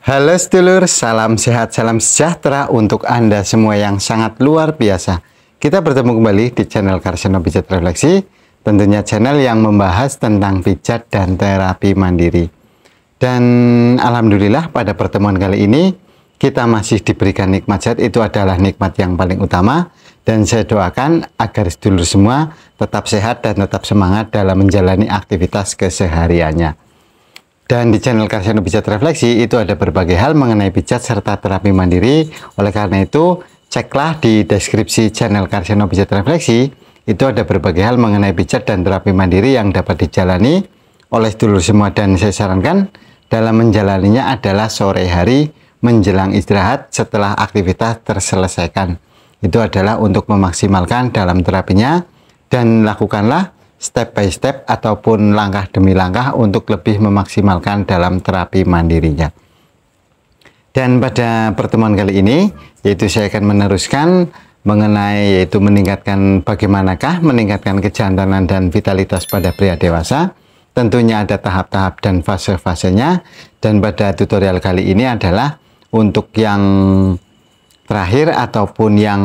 Halo sedulur, salam sehat, salam sejahtera untuk Anda semua yang sangat luar biasa. Kita bertemu kembali di channel Karsiono Pijat Refleksi, tentunya channel yang membahas tentang pijat dan terapi mandiri. Dan alhamdulillah pada pertemuan kali ini kita masih diberikan nikmat sehat, itu adalah nikmat yang paling utama. Dan saya doakan agar sedulur semua tetap sehat dan tetap semangat dalam menjalani aktivitas kesehariannya. Dan di channel Karsiono Pijat Refleksi itu ada berbagai hal mengenai pijat serta terapi mandiri. Oleh karena itu, ceklah di deskripsi channel Karsiono Pijat Refleksi. Itu ada berbagai hal mengenai pijat dan terapi mandiri yang dapat dijalani oleh sedulur semua. Dan saya sarankan dalam menjalaninya adalah sore hari menjelang istirahat setelah aktivitas terselesaikan. Itu adalah untuk memaksimalkan dalam terapinya, dan lakukanlah step by step ataupun langkah demi langkah untuk lebih memaksimalkan dalam terapi mandirinya. Dan pada pertemuan kali ini, yaitu saya akan meneruskan mengenai yaitu bagaimanakah meningkatkan kejantanan dan vitalitas pada pria dewasa. Tentunya ada tahap-tahap dan fase-fasenya, dan pada tutorial kali ini adalah untuk yang terakhir ataupun yang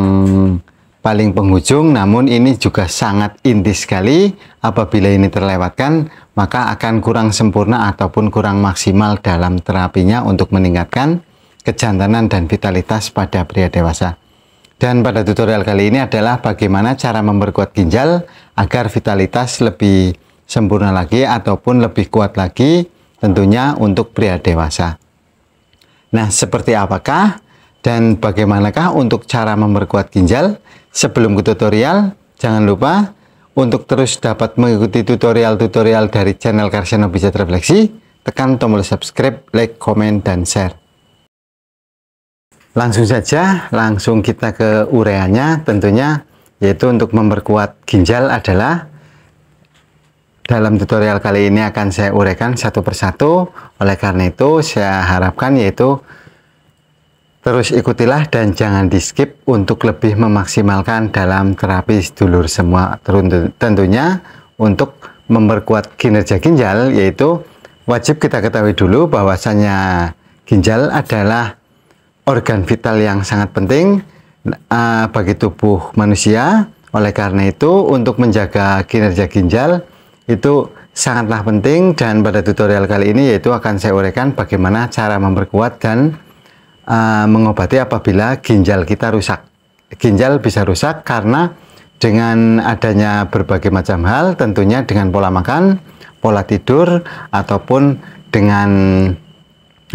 paling penghujung, namun ini juga sangat inti sekali. Apabila ini terlewatkan, maka akan kurang sempurna ataupun kurang maksimal dalam terapinya untuk meningkatkan kejantanan dan vitalitas pada pria dewasa. Dan pada tutorial kali ini adalah bagaimana cara memperkuat ginjal agar vitalitas lebih sempurna lagi ataupun lebih kuat lagi, tentunya untuk pria dewasa. Nah, seperti apakah dan bagaimanakah untuk cara memperkuat ginjal? Sebelum ke tutorial, jangan lupa untuk terus dapat mengikuti tutorial-tutorial dari channel Karsiono Pijat Refleksi, tekan tombol subscribe, like, komen, dan share. Langsung saja, langsung kita ke ureanya tentunya, yaitu untuk memperkuat ginjal adalah dalam tutorial kali ini akan saya uraikan satu persatu. Oleh karena itu, saya harapkan yaitu terus ikutilah dan jangan di skip untuk lebih memaksimalkan dalam terapi sedulur semua. Tentunya untuk memperkuat kinerja ginjal, yaitu wajib kita ketahui dulu bahwasanya ginjal adalah organ vital yang sangat penting bagi tubuh manusia. Oleh karena itu, untuk menjaga kinerja ginjal itu sangatlah penting, dan pada tutorial kali ini yaitu akan saya uraikan bagaimana cara memperkuat dan mengobati apabila ginjal kita rusak. Ginjal bisa rusak karena dengan adanya berbagai macam hal, tentunya dengan pola makan, pola tidur, ataupun dengan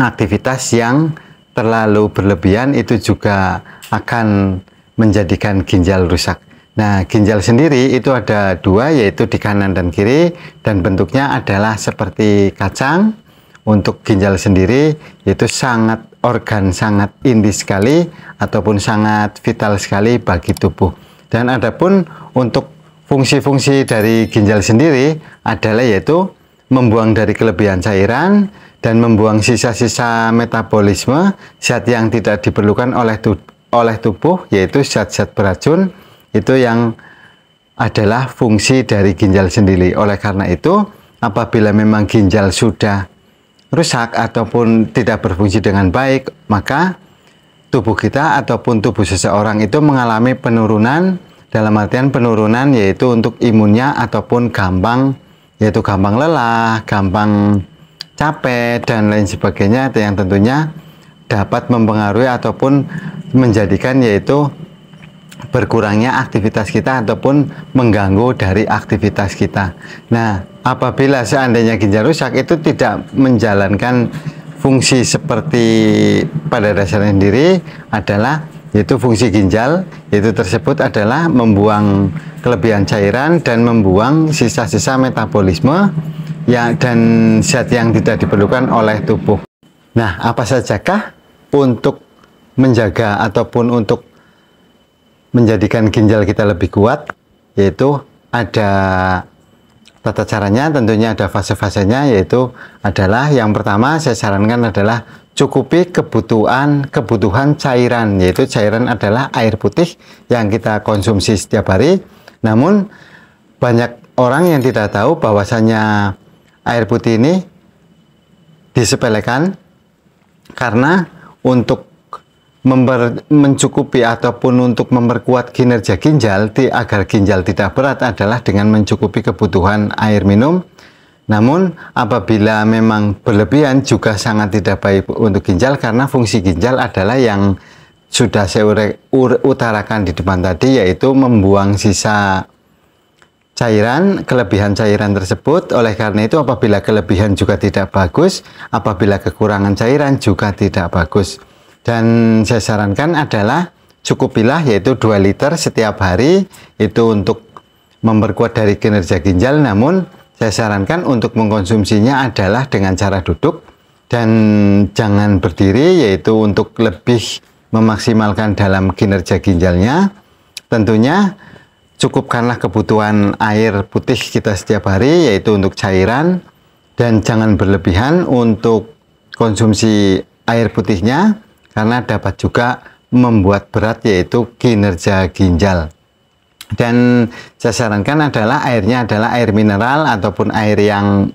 aktivitas yang terlalu berlebihan, itu juga akan menjadikan ginjal rusak. Nah, ginjal sendiri itu ada dua, yaitu di kanan dan kiri, dan bentuknya adalah seperti kacang. Untuk ginjal sendiri itu organ sangat inti sekali ataupun sangat vital sekali bagi tubuh. Dan adapun untuk fungsi-fungsi dari ginjal sendiri adalah yaitu membuang dari kelebihan cairan dan membuang sisa-sisa metabolisme zat yang tidak diperlukan oleh tubuh, yaitu zat-zat beracun. Itu yang adalah fungsi dari ginjal sendiri. Oleh karena itu, apabila memang ginjal sudah rusak ataupun tidak berfungsi dengan baik, maka tubuh kita ataupun tubuh seseorang itu mengalami penurunan, dalam artian penurunan yaitu untuk imunnya, ataupun gampang lelah, gampang capek, dan lain sebagainya, yang tentunya dapat mempengaruhi ataupun menjadikan yaitu berkurangnya aktivitas kita ataupun mengganggu dari aktivitas kita. Nah, apabila seandainya ginjal rusak, itu tidak menjalankan fungsi seperti pada dasarnya sendiri adalah yaitu fungsi ginjal itu tersebut adalah membuang kelebihan cairan dan membuang sisa-sisa metabolisme dan zat yang tidak diperlukan oleh tubuh. Nah, apa sajakah untuk menjaga ataupun untuk menjadikan ginjal kita lebih kuat? Yaitu ada tata caranya, tentunya ada fase-fasenya, yaitu adalah yang pertama saya sarankan adalah cukupi kebutuhan cairan, yaitu cairan adalah air putih yang kita konsumsi setiap hari. Namun banyak orang yang tidak tahu bahwasanya air putih ini disepelekan karena untuk mencukupi ataupun untuk memperkuat kinerja ginjal agar ginjal tidak berat adalah dengan mencukupi kebutuhan air minum. Namun apabila memang berlebihan juga sangat tidak baik untuk ginjal, karena fungsi ginjal adalah yang sudah saya utarakan di depan tadi, yaitu membuang sisa cairan, kelebihan cairan tersebut. Oleh karena itu apabila kelebihan juga tidak bagus, apabila kekurangan cairan juga tidak bagus. Dan saya sarankan adalah cukupilah yaitu 2 liter setiap hari itu untuk memperkuat dari kinerja ginjal. Namun saya sarankan untuk mengkonsumsinya adalah dengan cara duduk dan jangan berdiri, yaitu untuk lebih memaksimalkan dalam kinerja ginjalnya. Tentunya cukupkanlah kebutuhan air putih kita setiap hari, yaitu untuk cairan, dan jangan berlebihan untuk konsumsi air putihnya karena dapat juga membuat berat yaitu kinerja ginjal. Dan saya sarankan adalah airnya adalah air mineral ataupun air yang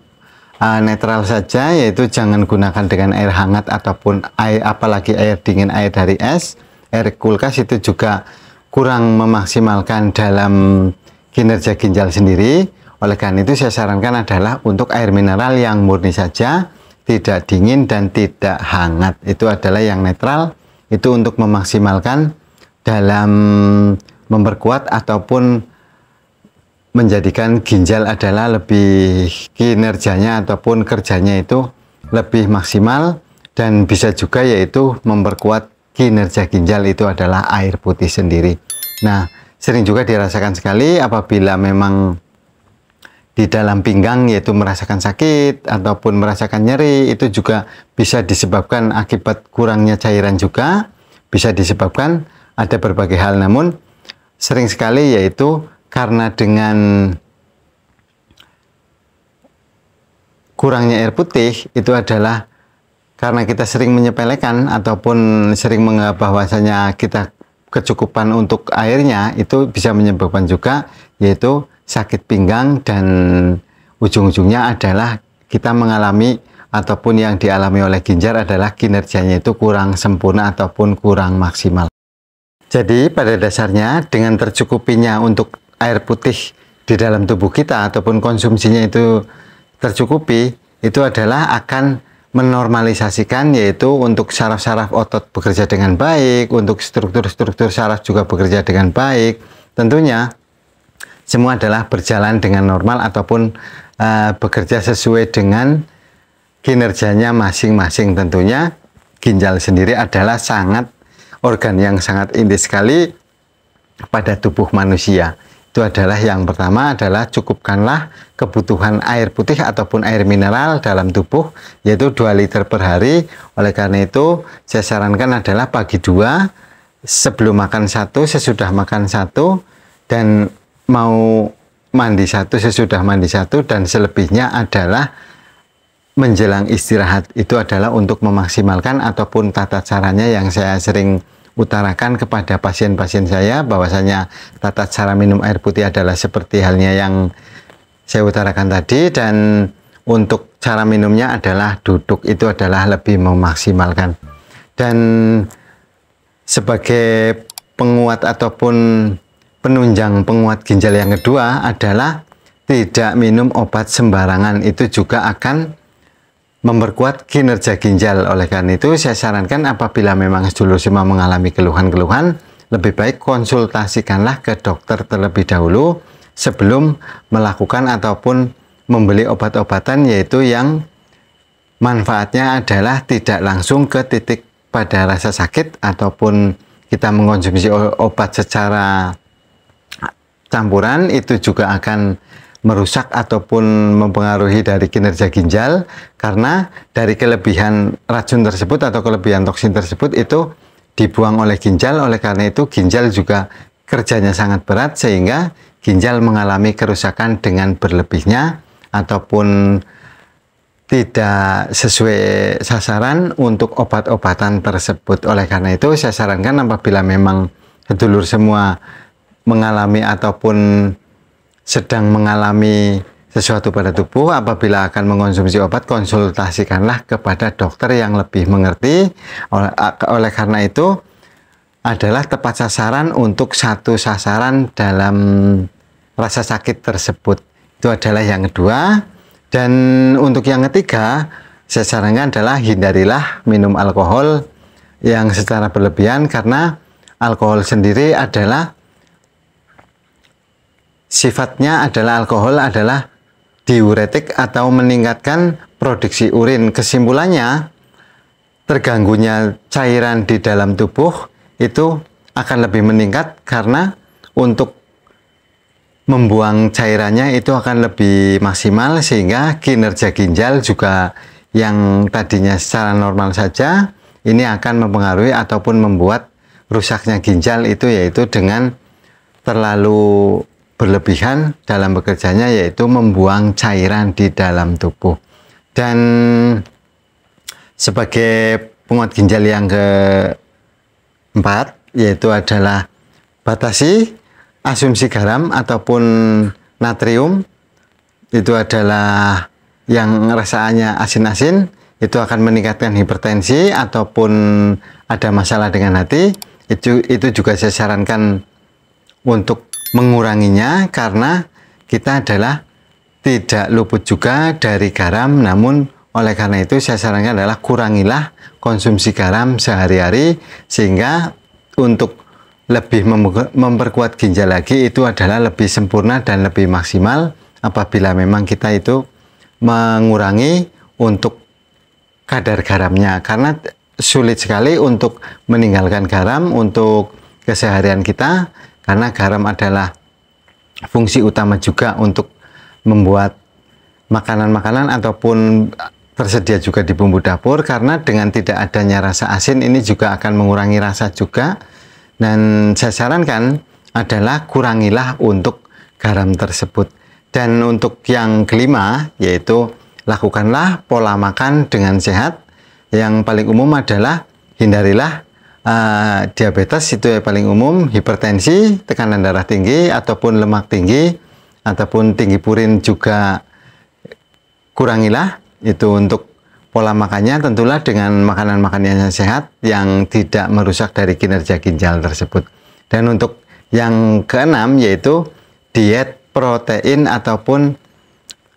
netral saja, yaitu jangan gunakan dengan air hangat ataupun air, apalagi air dingin, air dari es, air kulkas itu juga kurang memaksimalkan dalam kinerja ginjal sendiri. Oleh karena itu saya sarankan adalah untuk air mineral yang murni saja, tidak dingin dan tidak hangat, itu adalah yang netral, itu untuk memaksimalkan dalam memperkuat ataupun menjadikan ginjal adalah lebih kinerjanya ataupun kerjanya itu lebih maksimal, dan bisa juga yaitu memperkuat kinerja ginjal itu adalah air putih sendiri. Nah, sering juga dirasakan sekali apabila memang di dalam pinggang yaitu merasakan sakit ataupun merasakan nyeri, itu juga bisa disebabkan akibat kurangnya cairan, juga bisa disebabkan ada berbagai hal. Namun sering sekali yaitu karena dengan kurangnya air putih itu adalah karena kita sering menyepelekan ataupun sering menganggap bahwasanya kita kecukupan untuk airnya, itu bisa menyebabkan juga yaitu sakit pinggang, dan ujung-ujungnya adalah kita mengalami ataupun yang dialami oleh ginjal adalah kinerjanya itu kurang sempurna ataupun kurang maksimal. Jadi pada dasarnya dengan tercukupinya untuk air putih di dalam tubuh kita ataupun konsumsinya itu tercukupi, itu adalah akan menormalisasikan yaitu untuk saraf-saraf otot bekerja dengan baik, untuk struktur-struktur saraf juga bekerja dengan baik. Tentunya semua adalah berjalan dengan normal ataupun bekerja sesuai dengan kinerjanya masing-masing. Tentunya ginjal sendiri adalah organ yang sangat inti sekali pada tubuh manusia. Itu adalah yang pertama adalah cukupkanlah kebutuhan air putih ataupun air mineral dalam tubuh, yaitu 2 liter per hari. Oleh karena itu saya sarankan adalah pagi 2, sebelum makan 1, sesudah makan 1, dan mau mandi 1, sesudah mandi 1, dan selebihnya adalah menjelang istirahat. Itu adalah untuk memaksimalkan ataupun tata caranya yang saya sering utarakan kepada pasien-pasien saya, bahwasanya tata cara minum air putih adalah seperti halnya yang saya utarakan tadi, dan untuk cara minumnya adalah duduk, itu adalah lebih memaksimalkan. Dan sebagai penguat ataupun penunjang penguat ginjal yang kedua adalah tidak minum obat sembarangan, itu juga akan memperkuat kinerja ginjal. Oleh karena itu saya sarankan apabila memang sedulur semua mengalami keluhan-keluhan, lebih baik konsultasikanlah ke dokter terlebih dahulu sebelum melakukan ataupun membeli obat-obatan, yaitu yang manfaatnya adalah tidak langsung ke titik pada rasa sakit, ataupun kita mengkonsumsi obat secara campuran, itu juga akan merusak ataupun mempengaruhi dari kinerja ginjal, karena dari kelebihan racun tersebut atau kelebihan toksin tersebut itu dibuang oleh ginjal. Oleh karena itu ginjal juga kerjanya sangat berat, sehingga ginjal mengalami kerusakan dengan berlebihnya ataupun tidak sesuai sasaran untuk obat-obatan tersebut. Oleh karena itu saya sarankan apabila memang sedulur semua mengalami ataupun sedang mengalami sesuatu pada tubuh. Apabila akan mengonsumsi obat, konsultasikanlah kepada dokter yang lebih mengerti. Oleh karena itu adalah tepat sasaran untuk satu sasaran dalam rasa sakit tersebut. Itu adalah yang kedua. Dan untuk yang ketiga, saya sarankan adalah hindarilah minum alkohol yang secara berlebihan, karena alkohol sendiri adalah sifatnya adalah alkohol adalah diuretik atau meningkatkan produksi urin. Kesimpulannya, terganggunya cairan di dalam tubuh itu akan lebih meningkat karena untuk membuang cairannya itu akan lebih maksimal, sehingga kinerja ginjal juga yang tadinya secara normal saja ini akan mempengaruhi ataupun membuat rusaknya ginjal itu, yaitu dengan terlalu berlebihan dalam bekerjanya, yaitu membuang cairan di dalam tubuh. Dan sebagai penguat ginjal yang keempat, yaitu adalah batasi asumsi garam ataupun natrium. Itu adalah yang rasaannya asin-asin, itu akan meningkatkan hipertensi ataupun ada masalah dengan hati. Itu juga saya sarankan untuk menguranginya, karena kita adalah tidak luput juga dari garam. Namun oleh karena itu saya sarankan adalah kurangilah konsumsi garam sehari-hari, sehingga untuk lebih memperkuat ginjal lagi itu adalah lebih sempurna dan lebih maksimal apabila memang kita itu mengurangi untuk kadar garamnya, karena sulit sekali untuk meninggalkan garam untuk keseharian kita, karena garam adalah fungsi utama juga untuk membuat makanan-makanan ataupun tersedia juga di bumbu dapur, karena dengan tidak adanya rasa asin ini juga akan mengurangi rasa juga. Dan saya sarankan adalah kurangilah untuk garam tersebut. Dan untuk yang kelima, yaitu lakukanlah pola makan dengan sehat. Yang paling umum adalah hindarilah diabetes, itu yang paling umum, hipertensi, tekanan darah tinggi ataupun lemak tinggi ataupun tinggi purin juga kurangilah. Itu untuk pola makannya, tentulah dengan makanan-makanan yang sehat yang tidak merusak dari kinerja ginjal tersebut. Dan untuk yang keenam, yaitu diet protein ataupun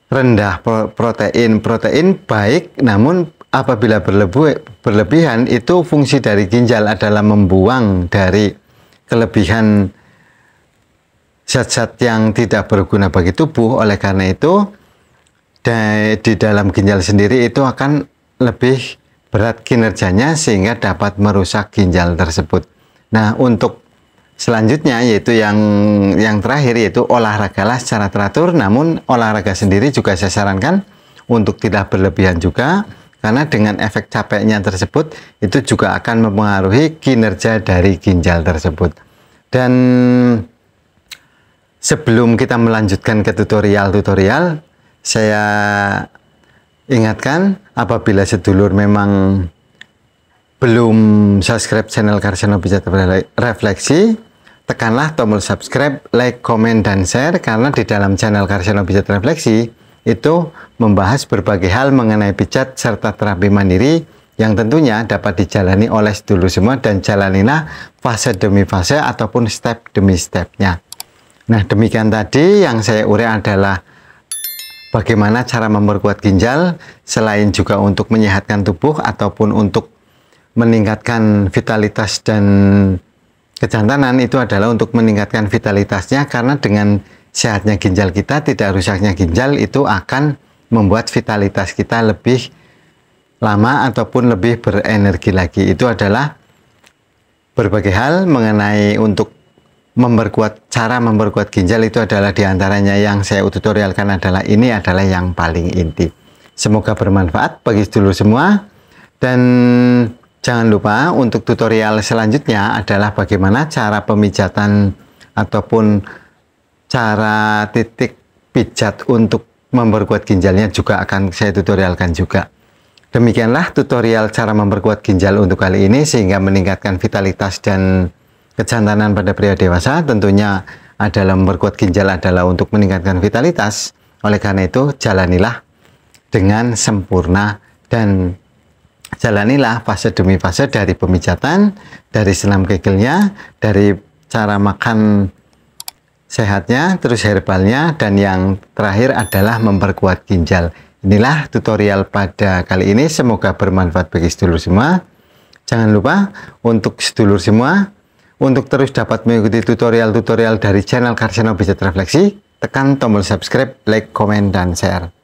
rendah protein. Protein baik, namun apabila berlebihan, itu fungsi dari ginjal adalah membuang dari kelebihan zat-zat yang tidak berguna bagi tubuh. Oleh karena itu di dalam ginjal sendiri itu akan lebih berat kinerjanya, sehingga dapat merusak ginjal tersebut. Nah, untuk selanjutnya, yaitu yang terakhir, yaitu olahragalah secara teratur. Namun olahraga sendiri juga saya sarankan untuk tidak berlebihan juga, karena dengan efek capeknya tersebut itu juga akan mempengaruhi kinerja dari ginjal tersebut. Dan sebelum kita melanjutkan ke tutorial, saya ingatkan, apabila sedulur memang belum subscribe channel Karsiono Pijat Refleksi, tekanlah tombol subscribe, like, komen, dan share, karena di dalam channel Karsiono Pijat Refleksi itu membahas berbagai hal mengenai pijat serta terapi mandiri yang tentunya dapat dijalani oleh sedulur semua, dan jalanilah fase demi fase ataupun step demi stepnya. Nah, demikian tadi yang saya uraikan adalah bagaimana cara memperkuat ginjal, selain juga untuk menyehatkan tubuh ataupun untuk meningkatkan vitalitas dan kejantanan. Itu adalah untuk meningkatkan vitalitasnya, karena dengan sehatnya ginjal kita, tidak rusaknya ginjal, itu akan membuat vitalitas kita lebih lama ataupun lebih berenergi lagi. Itu adalah berbagai hal mengenai untuk cara memperkuat ginjal. Itu adalah diantaranya yang saya tutorialkan adalah ini adalah yang paling inti. Semoga bermanfaat bagi sedulur semua, dan jangan lupa untuk tutorial selanjutnya adalah bagaimana cara pemijatan ataupun cara titik pijat untuk memperkuat ginjalnya juga akan saya tutorialkan juga. Demikianlah tutorial cara memperkuat ginjal untuk kali ini, sehingga meningkatkan vitalitas dan kejantanan pada pria dewasa. Tentunya adalah memperkuat ginjal adalah untuk meningkatkan vitalitas. Oleh karena itu, jalanilah dengan sempurna dan jalanilah fase demi fase dari pemijatan, dari senam kegelnya, dari cara makan sehatnya, terus herbalnya, dan yang terakhir adalah memperkuat ginjal. Inilah tutorial pada kali ini, semoga bermanfaat bagi sedulur semua. Jangan lupa untuk sedulur semua, untuk terus dapat mengikuti tutorial-tutorial dari channel Karsiono Pijat Refleksi, tekan tombol subscribe, like, komen, dan share.